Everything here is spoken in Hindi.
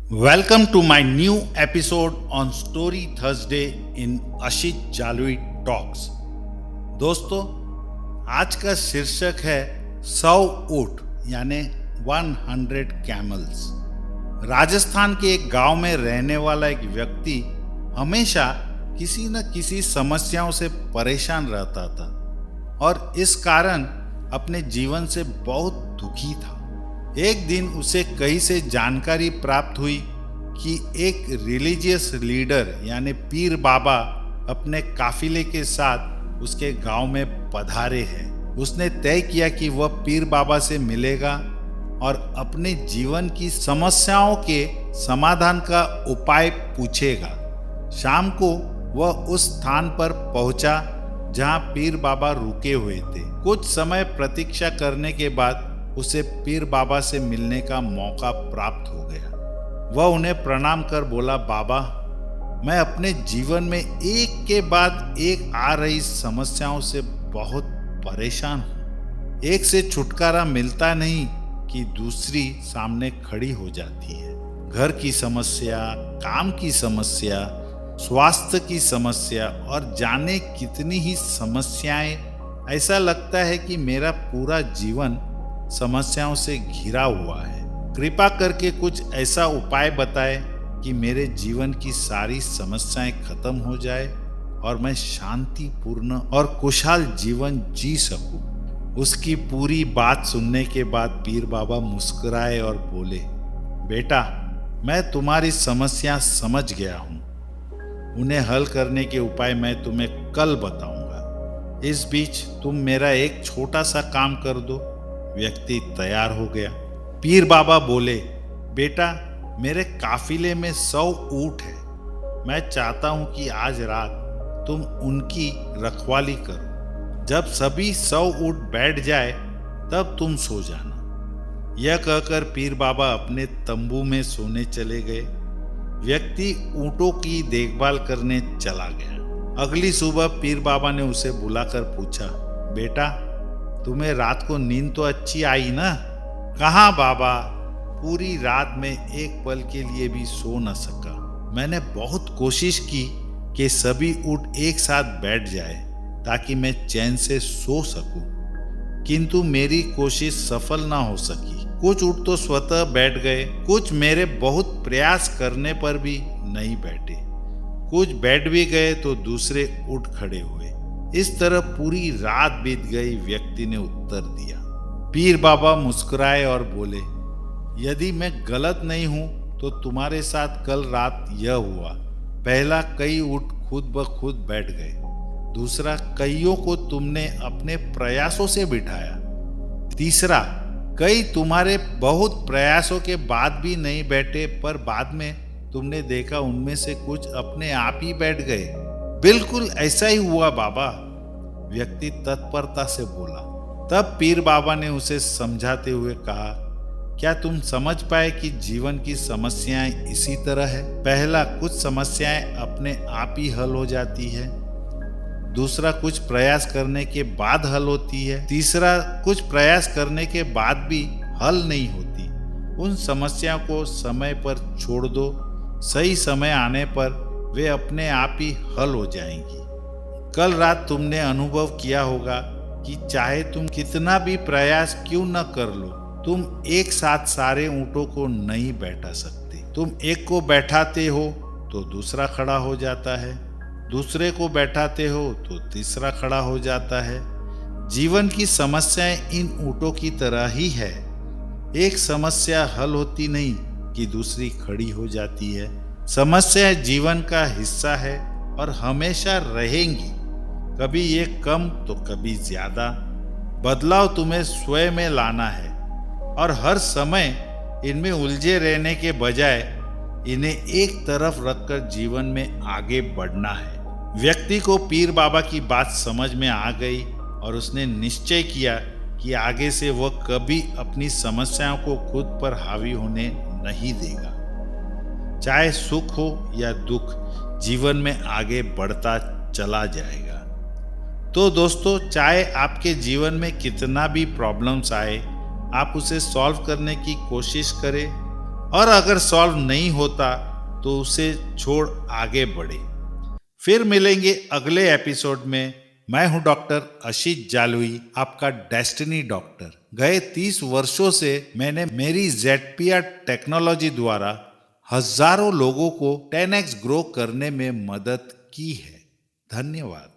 Welcome to my new episode on Story Thursday in Ashish Jalvi talks. दोस्तों, आज का शीर्षक है 100 ऊंट यानी 100 कैमल्स। राजस्थान के एक गांव में रहने वाला एक व्यक्ति हमेशा किसी न किसी समस्याओं से परेशान रहता था और इस कारण अपने जीवन से बहुत दुखी था। एक दिन उसे कहीं से जानकारी प्राप्त हुई कि एक रिलीजियस लीडर यानी पीर बाबा अपने काफिले के साथ उसके गांव में पधारे हैं। उसने तय किया कि वह पीर बाबा से मिलेगा और अपने जीवन की समस्याओं के समाधान का उपाय पूछेगा। शाम को वह उस स्थान पर पहुंचा जहां पीर बाबा रुके हुए थे। कुछ समय प्रतीक्षा करने के बाद उसे पीर बाबा से मिलने का मौका प्राप्त हो गया। वह उन्हें प्रणाम कर बोला, बाबा, मैं अपने जीवन में एक के बाद एक आ रही समस्याओं से बहुत परेशान हूँ। एक से छुटकारा मिलता नहीं कि दूसरी सामने खड़ी हो जाती है। घर की समस्या, काम की समस्या, स्वास्थ्य की समस्या और जाने कितनी ही समस्याएं। ऐसा लगता है कि मेरा पूरा जीवन समस्याओं से घिरा हुआ है। कृपा करके कुछ ऐसा उपाय बताएं कि मेरे जीवन की सारी समस्याएं खत्म हो जाए और मैं शांतिपूर्ण और खुशहाल जीवन जी सकूं। उसकी पूरी बात सुनने के बाद पीर बाबा मुस्कुराए और बोले, बेटा, मैं तुम्हारी समस्या समझ गया हूं। उन्हें हल करने के उपाय मैं तुम्हें कल बताऊंगा। इस बीच तुम मेरा एक छोटा सा काम कर दो। व्यक्ति तैयार हो गया। पीर बाबा बोले, बेटा, मेरे काफिले में 100 ऊंट है। मैं चाहता हूं कि आज रात तुम उनकी रखवाली करो। जब सभी 100 ऊंट बैठ जाए तब तुम सो जाना। यह कहकर पीर बाबा अपने तंबू में सोने चले गए। व्यक्ति ऊंटों की देखभाल करने चला गया। अगली सुबह पीर बाबा ने उसे बुलाकर पूछा, बेटा, तुम्हें रात को नींद तो अच्छी आई ना? कहाँ बाबा, पूरी रात में एक पल के लिए भी सो न सका। मैंने बहुत कोशिश की कि सभी ऊंट एक साथ बैठ जाए ताकि मैं चैन से सो सकूं, किंतु मेरी कोशिश सफल ना हो सकी। कुछ ऊंट तो स्वतः बैठ गए, कुछ मेरे बहुत प्रयास करने पर भी नहीं बैठे। कुछ बैठ भी गए तो दूसरे ऊंट खड़े हुए। इस तरह पूरी रात बीत गई। व्यक्ति ने उत्तर दिया। पीर बाबा मुस्कुराए और बोले, यदि मैं गलत नहीं हूं तो तुम्हारे साथ कल रात यह हुआ। पहला, कई ऊंट खुद ब खुद बैठ गए। दूसरा, कईयों को तुमने अपने प्रयासों से बिठाया। तीसरा, कई तुम्हारे बहुत प्रयासों के बाद भी नहीं बैठे, पर बाद में तुमने देखा उनमें से कुछ अपने आप ही बैठ गए। बिल्कुल ऐसा ही हुआ बाबा, व्यक्ति तत्परता से बोला। तब पीर बाबा ने उसे समझाते हुए कहा, क्या तुम समझ पाए कि जीवन की समस्याएं इसी तरह है? पहला, कुछ समस्याएं अपने आप ही हल हो जाती है। दूसरा, कुछ प्रयास करने के बाद हल होती है। तीसरा, कुछ प्रयास करने के बाद भी हल नहीं होती। उन समस्याओं को समय पर छोड़ दो। सही समय आने पर वे अपने आप ही हल हो जाएंगी। कल रात तुमने अनुभव किया होगा कि चाहे तुम कितना भी प्रयास क्यों न कर लो, तुम एक साथ सारे ऊंटों को नहीं बैठा सकते। तुम एक को बैठाते हो तो दूसरा खड़ा हो जाता है, दूसरे को बैठाते हो तो तीसरा खड़ा हो जाता है। जीवन की समस्याएं इन ऊंटों की तरह ही है। एक समस्या हल होती नहीं कि दूसरी खड़ी हो जाती है। समस्या जीवन का हिस्सा है और हमेशा रहेंगी। कभी ये कम तो कभी ज्यादा। बदलाव तुम्हें स्वयं में लाना है और हर समय इनमें उलझे रहने के बजाय इन्हें एक तरफ रखकर जीवन में आगे बढ़ना है। व्यक्ति को पीर बाबा की बात समझ में आ गई और उसने निश्चय किया कि आगे से वह कभी अपनी समस्याओं को खुद पर हावी होने नहीं देगा। चाहे सुख हो या दुख, जीवन में आगे बढ़ता चला जाएगा। तो दोस्तों, चाहे आपके जीवन में कितना भी प्रॉब्लम्स आए, आप उसे सॉल्व करने की कोशिश करें। और अगर सॉल्व नहीं होता तो उसे छोड़ आगे बढ़े। फिर मिलेंगे अगले एपिसोड में। मैं हूं डॉक्टर अशीत जालुई, आपका डेस्टिनी डॉक्टर। गए 30 वर्षों से मैंने मेरी जेडपीआर टेक्नोलॉजी द्वारा हजारों लोगों को 10x ग्रो करने में मदद की है। धन्यवाद।